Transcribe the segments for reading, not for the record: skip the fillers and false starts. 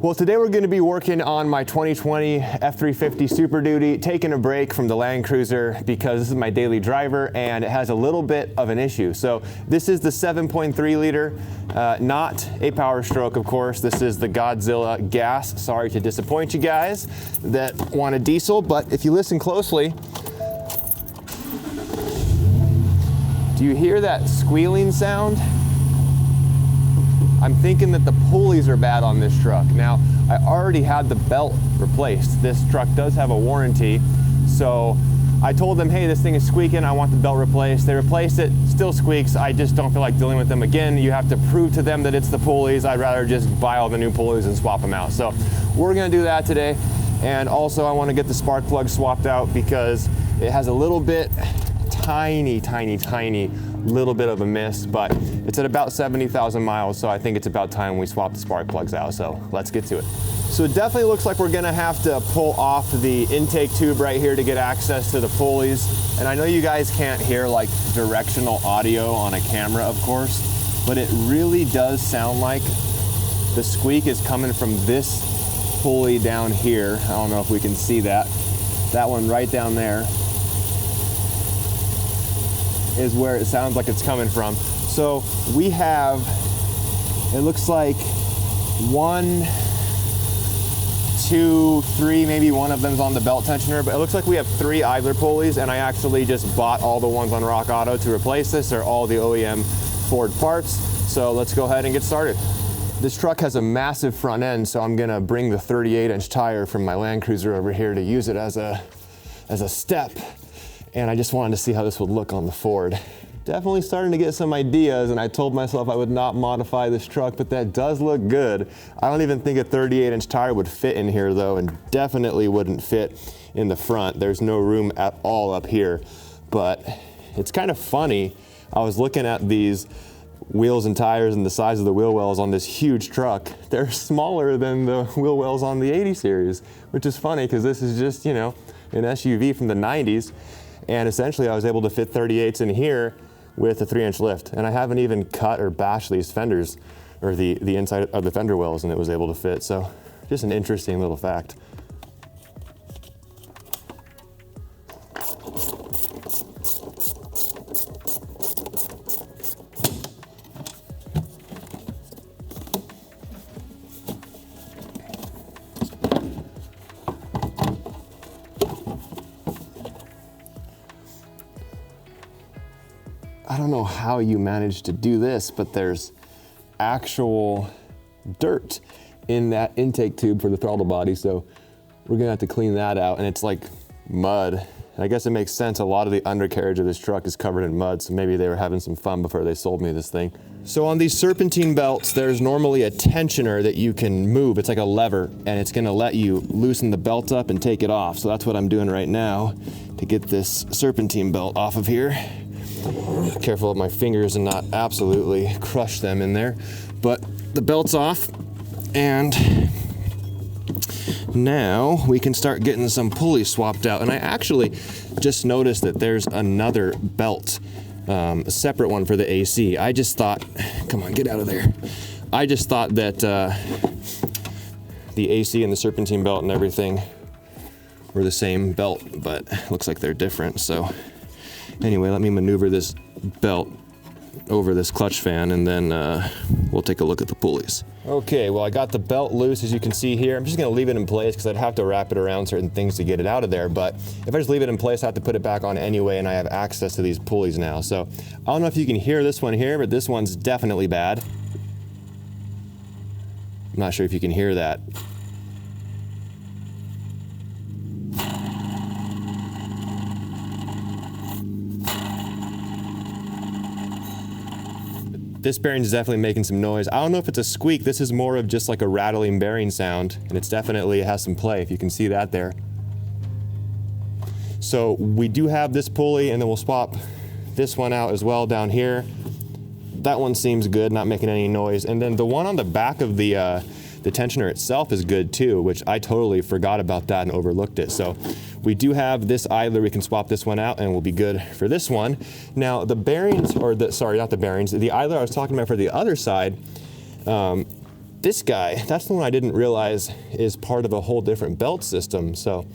Well, today we're going to be working on my 2020 F350 Super Duty, taking a break from the Land Cruiser because this is my daily driver and it has a little bit of an issue. So this is the 7.3 liter, not a Power Stroke, of course. This is the Godzilla gas. Sorry to disappoint you guys that want a diesel, but if you listen closely, do you hear that squealing sound? I'm thinking that the pulleys are bad on this truck. Now, I already had the belt replaced. This truck does have a warranty, so I told them, hey, this thing is squeaking, I want the belt replaced. They replaced it, still squeaks. I just don't feel like dealing with them again. You have to prove to them that it's the pulleys. I'd rather just buy all the new pulleys and swap them out. So we're gonna do that today. And also I wanna get the spark plug swapped out because it has a little bit, tiny little bit of a miss, but it's at about 70,000 miles, so I think it's about time we swap the spark plugs out, so let's get to it. So it definitely looks like we're gonna have to pull off the intake tube right here to get access to the pulleys. And I know you guys can't hear like directional audio on a camera, of course, but it really does sound like the squeak is coming from this pulley down here. I don't know if we can see that. That one right down there is where it sounds like it's coming from. So we have, it looks like 1, 2, 3, maybe one of them's on the belt tensioner, but it looks like we have 3 idler pulleys, and I actually just bought all the ones on Rock Auto to replace this. They're all the OEM Ford parts. So let's go ahead and get started. This truck has a massive front end, so I'm gonna bring the 38-inch tire from my Land Cruiser over here to use it as a step. And I just wanted to see how this would look on the Ford. Definitely starting to get some ideas, and I told myself I would not modify this truck, but that does look good. I don't even think a 38-inch tire would fit in here though, and definitely wouldn't fit in the front. There's no room at all up here, but it's kind of funny. I was looking at these wheels and tires and the size of the wheel wells on this huge truck. They're smaller than the wheel wells on the 80 series, which is funny because this is just, you know, an SUV from the 90s. And essentially I was able to fit 38s in here with a 3-inch lift. And I haven't even cut or bashed these fenders or the inside of the fender wells, and it was able to fit. So just an interesting little fact. I don't know how you managed to do this, but there's actual dirt in that intake tube for the throttle body, so we're gonna have to clean that out, and it's like mud. And I guess it makes sense, a lot of the undercarriage of this truck is covered in mud, so maybe they were having some fun before they sold me this thing. So on these serpentine belts, there's normally a tensioner that you can move. It's like a lever, and it's gonna let you loosen the belt up and take it off. So that's what I'm doing right now to get this serpentine belt off of here. Careful of my fingers and not absolutely crush them in there. But the belt's off, and now we can start getting some pulleys swapped out. And I actually just noticed that there's another belt, a separate one for the AC. I just thought, come on, get out of there. I just thought that the AC and the serpentine belt and everything were the same belt, but looks like they're different. So anyway, let me maneuver this belt over this clutch fan, and then we'll take a look at the pulleys. Okay, well, I got the belt loose, as you can see here. I'm just gonna leave it in place because I'd have to wrap it around certain things to get it out of there, but if I just leave it in place, I have to put it back on anyway, and I have access to these pulleys now. So I don't know if you can hear this one here, but this one's definitely bad. I'm not sure if you can hear that. This bearing is definitely making some noise. I don't know if it's a squeak. This is more of just like a rattling bearing sound, and it's definitely, it has some play, if you can see that there. So we do have this pulley, and then we'll swap this one out as well down here. That one seems good, not making any noise. And then the one on the back of the tensioner itself is good too, which I totally forgot about that and overlooked it. So we do have this idler, we can swap this one out and we'll be good for this one. Now the bearings, or the, sorry, not the bearings, the idler I was talking about for the other side, this guy, that's the one I didn't realize is part of a whole different belt system. So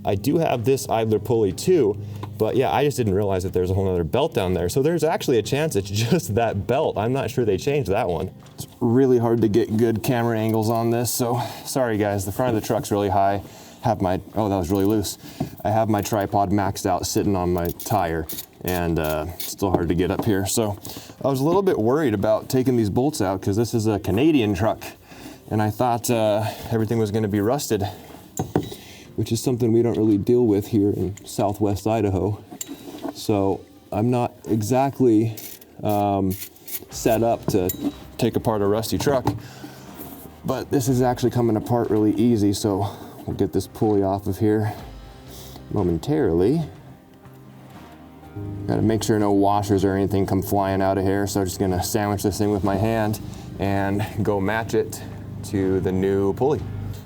I do have this idler pulley too, but yeah, I just didn't realize that there's a whole other belt down there. So there's actually a chance it's just that belt. I'm not sure they changed that one. It's really hard to get good camera angles on this, so sorry guys. The front of the truck's really high. Have my, oh, that was really loose. I have my tripod maxed out sitting on my tire, and still hard to get up here. So I was a little bit worried about taking these bolts out because this is a Canadian truck, and I thought everything was gonna be rusted, which is something we don't really deal with here in Southwest Idaho. So I'm not exactly set up to take apart a rusty truck, but this is actually coming apart really easy. So we'll get this pulley off of here momentarily. Got to make sure no washers or anything come flying out of here. So I'm just gonna sandwich this thing with my hand and go match it to the new pulley.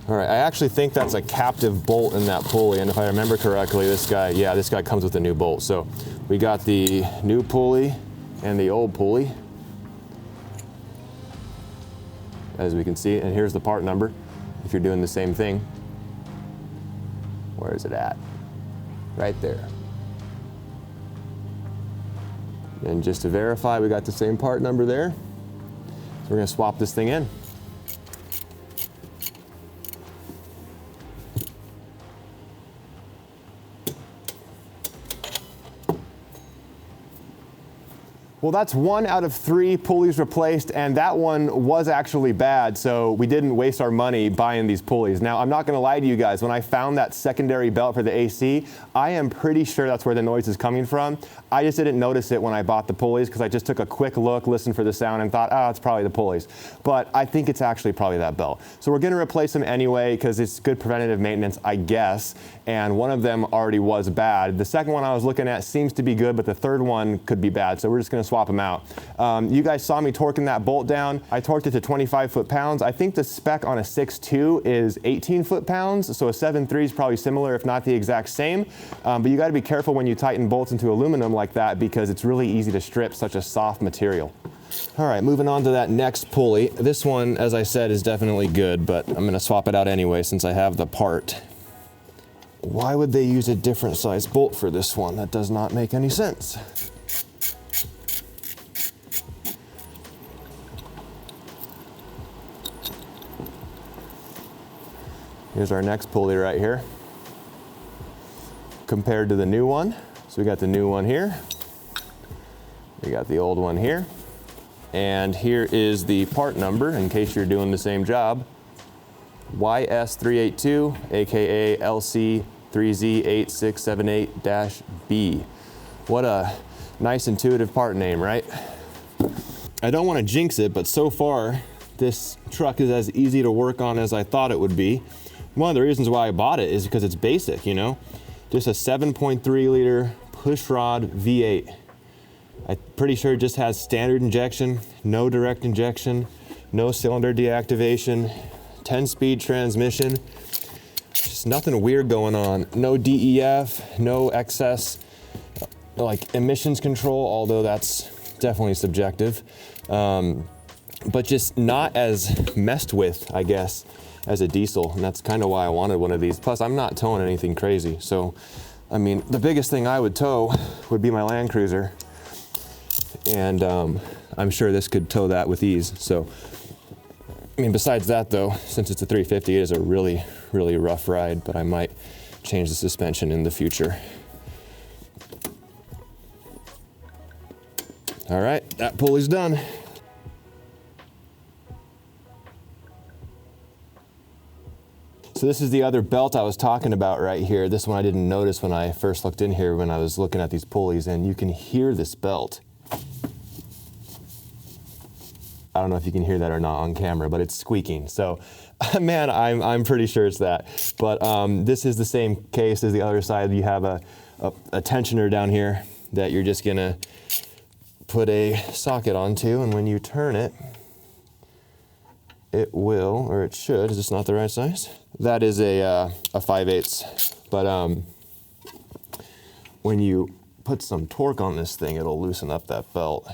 All right, I actually think that's a captive bolt in that pulley. And if I remember correctly, this guy comes with a new bolt. So we got the new pulley and the old pulley, as we can see. And here's the part number if you're doing the same thing. Where is it at? Right there. And just to verify, we got the same part number there. So we're gonna swap this thing in. Well, that's 1 out of 3 pulleys replaced, and that one was actually bad, so we didn't waste our money buying these pulleys. Now, I'm not gonna lie to you guys, when I found that secondary belt for the AC, I am pretty sure that's where the noise is coming from. I just didn't notice it when I bought the pulleys because I just took a quick look, listened for the sound, and thought, oh, it's probably the pulleys. But I think it's actually probably that belt. So we're gonna replace them anyway because it's good preventative maintenance, I guess, and one of them already was bad. The second one I was looking at seems to be good, but the third one could be bad, so we're just gonna swap them out. You guys saw me torquing that bolt down. I torqued it to 25 foot-pounds. I think the spec on a 6.2 is 18 foot-pounds, so a 7.3 is probably similar, if not the exact same. But you gotta be careful when you tighten bolts into aluminum like that because it's really easy to strip such a soft material. All right, moving on to that next pulley. This one, as I said, is definitely good, but I'm gonna swap it out anyway since I have the part. Why would they use a different size bolt for this one? That does not make any sense. Here's our next pulley right here, compared to the new one. So we got the new one here, we got the old one here, and here is the part number in case you're doing the same job. YS382, aka LC3Z8678-B. What a nice intuitive part name, right? I don't want to jinx it, but so far this truck is as easy to work on as I thought it would be. One of the reasons why I bought it is because it's basic, you know? Just a 7.3 liter pushrod V8. I'm pretty sure it just has standard injection, no direct injection, no cylinder deactivation, 10-speed transmission. Just nothing weird going on. No DEF, no excess like emissions control, although that's definitely subjective. But just not as messed with, I guess, as a diesel, and that's kind of why I wanted one of these. Plus, I'm not towing anything crazy, so I mean, the biggest thing I would tow would be my Land Cruiser, and I'm sure this could tow that with ease. So, I mean, besides that though, since it's a 350, it is a really, really rough ride, but I might change the suspension in the future. All right, that pulley's done. So this is the other belt I was talking about right here. This one I didn't notice when I first looked in here when I was looking at these pulleys, and you can hear this belt. I don't know if you can hear that or not on camera, but it's squeaking. So, man, I'm pretty sure it's that. But this is the same case as the other side. You have a tensioner down here that you're just gonna put a socket onto, and when you turn it, it will, or it should, is this not the right size? That is a 5/8, but when you put some torque on this thing, it'll loosen up that belt,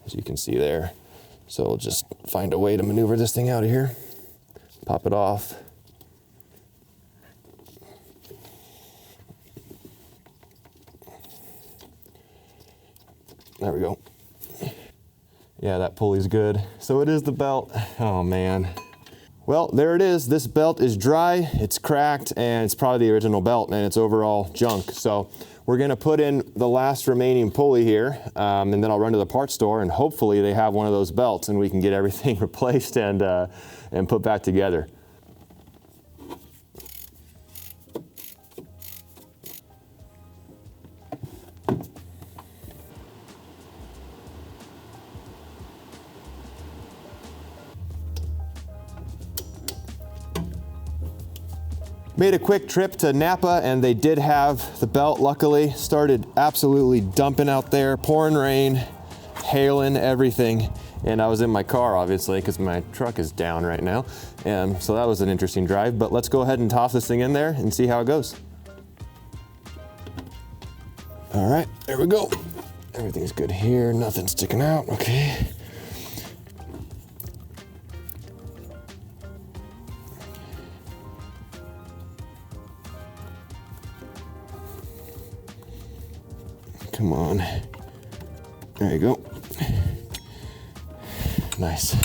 as you can see there. So we'll just find a way to maneuver this thing out of here. Pop it off. There we go. Yeah, that pulley's good. So it is the belt. Oh man. Well, there it is. This belt is dry, it's cracked, and it's probably the original belt, and it's overall junk. So we're gonna put in the last remaining pulley here, and then I'll run to the parts store, and hopefully they have one of those belts, and we can get everything replaced and put back together. Made a quick trip to Napa and they did have the belt, luckily. Started absolutely dumping out there, pouring rain, hailing, everything. And I was in my car, obviously, because my truck is down right now. So that was an interesting drive, but let's go ahead and toss this thing in there and see how it goes. All right, there we go. Everything's good here, nothing sticking out, okay. Come on. There you go. Nice.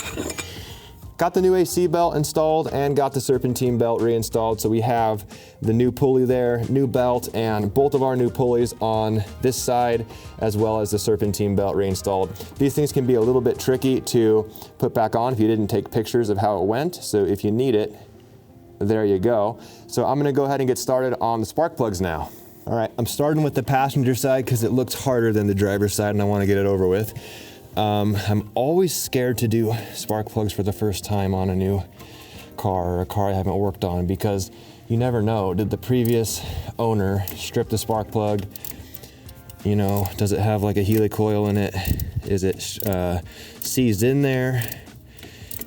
Got the new AC belt installed and got the serpentine belt reinstalled. So we have the new pulley there, new belt, and both of our new pulleys on this side, as well as the serpentine belt reinstalled. These things can be a little bit tricky to put back on if you didn't take pictures of how it went. So if you need it, there you go. So I'm gonna go ahead and get started on the spark plugs now. All right, I'm starting with the passenger side because it looks harder than the driver's side and I want to get it over with. I'm always scared to do spark plugs for the first time on a new car or a car I haven't worked on, because you never know. Did the previous owner strip the spark plug? You know, does it have like a helicoil in it? Is it seized in there?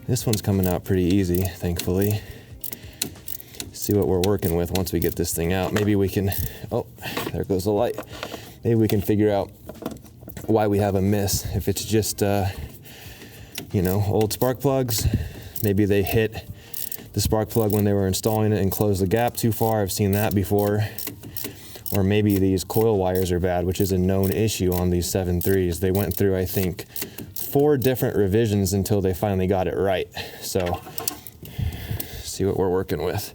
This one's coming out pretty easy, thankfully. See what we're working with once we get this thing out. Maybe we can, oh, there goes the light. Maybe we can figure out why we have a miss. If it's just, you know, old spark plugs, maybe they hit the spark plug when they were installing it and closed the gap too far. I've seen that before. Or maybe these coil wires are bad, which is a known issue on these 7.3s. They went through, I think, 4 different revisions until they finally got it right. So, see what we're working with.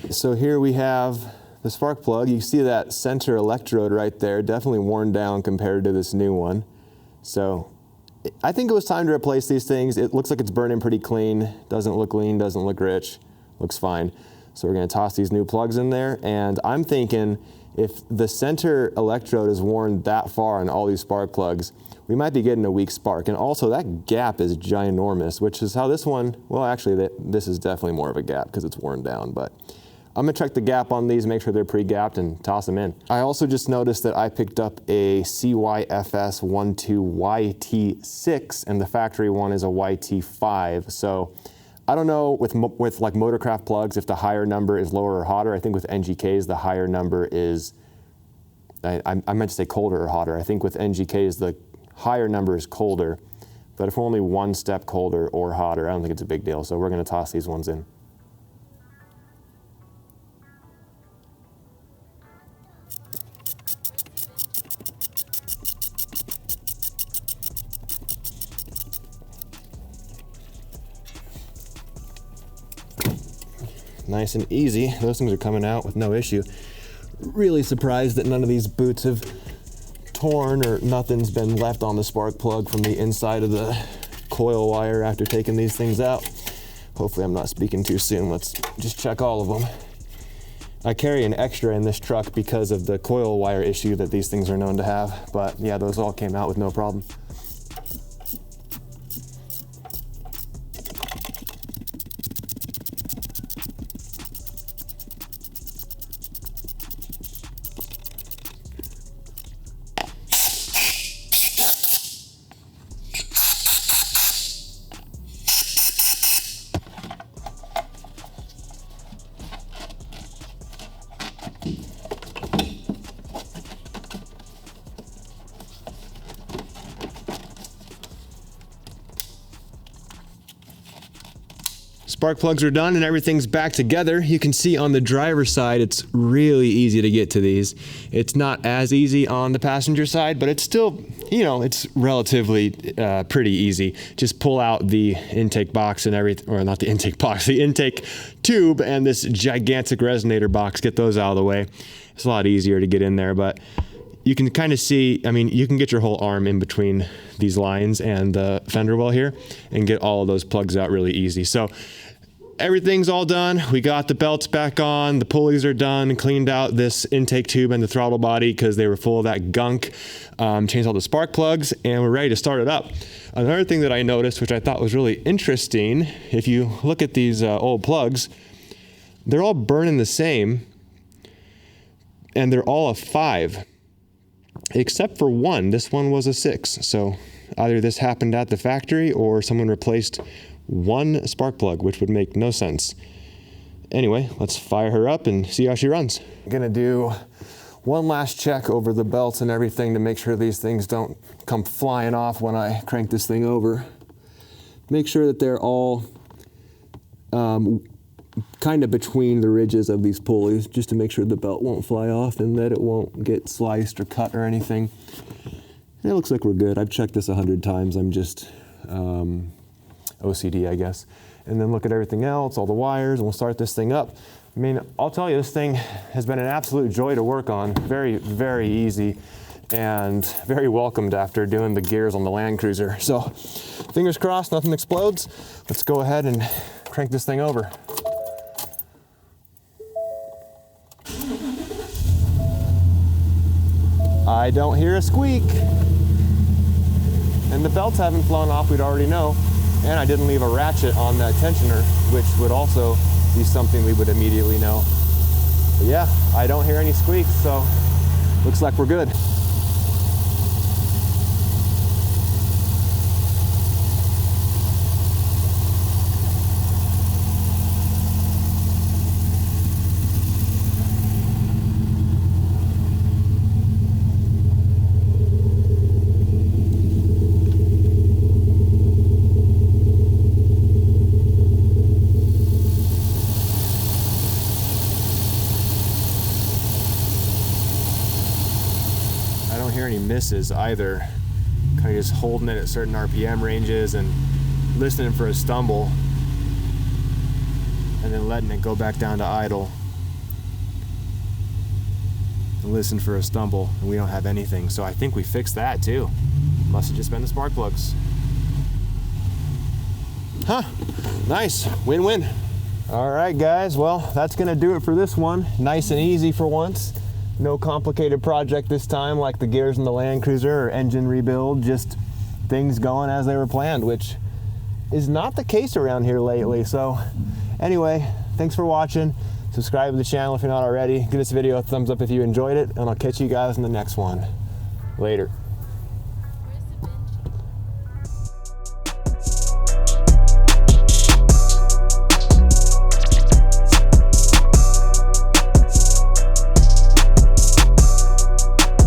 So here we have the spark plug. You see that center electrode right there, definitely worn down compared to this new one. So I think it was time to replace these things. It looks like it's burning pretty clean. Doesn't look lean, doesn't look rich, looks fine. So we're gonna toss these new plugs in there, and I'm thinking if the center electrode is worn that far on all these spark plugs, we might be getting a weak spark. And also that gap is ginormous, which is how this one, well actually this is definitely more of a gap because it's worn down, but I'm gonna check the gap on these, make sure they're pre-gapped and toss them in. I also just noticed that I picked up a CYFS 12YT6 and the factory one is a YT5. So I don't know with like Motorcraft plugs if the higher number is lower or hotter. I think with NGKs the higher number is, I meant to say colder or hotter. I think with NGKs the higher number is colder, but if we're only 1 step colder or hotter, I don't think it's a big deal. So we're gonna toss these ones in. Nice and easy. Those things are coming out with no issue. Really surprised that none of these boots have torn or nothing's been left on the spark plug from the inside of the coil wire after taking these things out. Hopefully I'm not speaking too soon. Let's just check all of them. I carry an extra in this truck because of the coil wire issue that these things are known to have. But yeah, those all came out with no problem. Spark plugs are done and everything's back together. You can see on the driver's side, it's really easy to get to these. It's not as easy on the passenger side, but it's still, you know, it's relatively pretty easy. Just pull out the intake box and everything, or not the intake box, the intake tube and this gigantic resonator box, get those out of the way. It's a lot easier to get in there, but you can kind of see, I mean, you can get your whole arm in between these lines and the fender well here and get all of those plugs out really easy. So everything's all done. We got the belts back on, the pulleys are done, cleaned out this intake tube and the throttle body because they were full of that gunk, changed all the spark plugs, and we're ready to start it up. Another thing that I noticed, which I thought was really interesting, if you look at these old plugs, they're all burning the same and they're all a 5. Except for one. This one was a 6. So either this happened at the factory or someone replaced one spark plug, which would make no sense. Anyway, let's fire her up and see how she runs. I'm gonna do one last check over the belts and everything to make sure these things don't come flying off when I crank this thing over. Make sure that they're all kind of between the ridges of these pulleys, just to make sure the belt won't fly off and that it won't get sliced or cut or anything. It looks like we're good. I've checked this 100 times. I'm just OCD, I guess. And then look at everything else, all the wires, and we'll start this thing up. I mean, I'll tell you, this thing has been an absolute joy to work on. Very, very easy and very welcomed after doing the gears on the Land Cruiser. So fingers crossed, nothing explodes. Let's go ahead and crank this thing over. I don't hear a squeak. And the belts haven't flown off, we'd already know. And I didn't leave a ratchet on that tensioner, which would also be something we would immediately know. But yeah, I don't hear any squeaks, so looks like we're good. Any misses either. Kind of just holding it at certain RPM ranges and listening for a stumble and then letting it go back down to idle and listen for a stumble, and we don't have anything. So I think we fixed that too. Must have just been the spark plugs. Huh, nice, win-win. All right guys, well, that's gonna do it for this one. Nice and easy for once. No complicated project this time like the gears in the Land Cruiser or engine rebuild, just things going as they were planned, which is not the case around here lately. So anyway, thanks for watching. Subscribe to the channel if you're not already. Give this video a thumbs up if you enjoyed it, and I'll catch you guys in the next one. Later.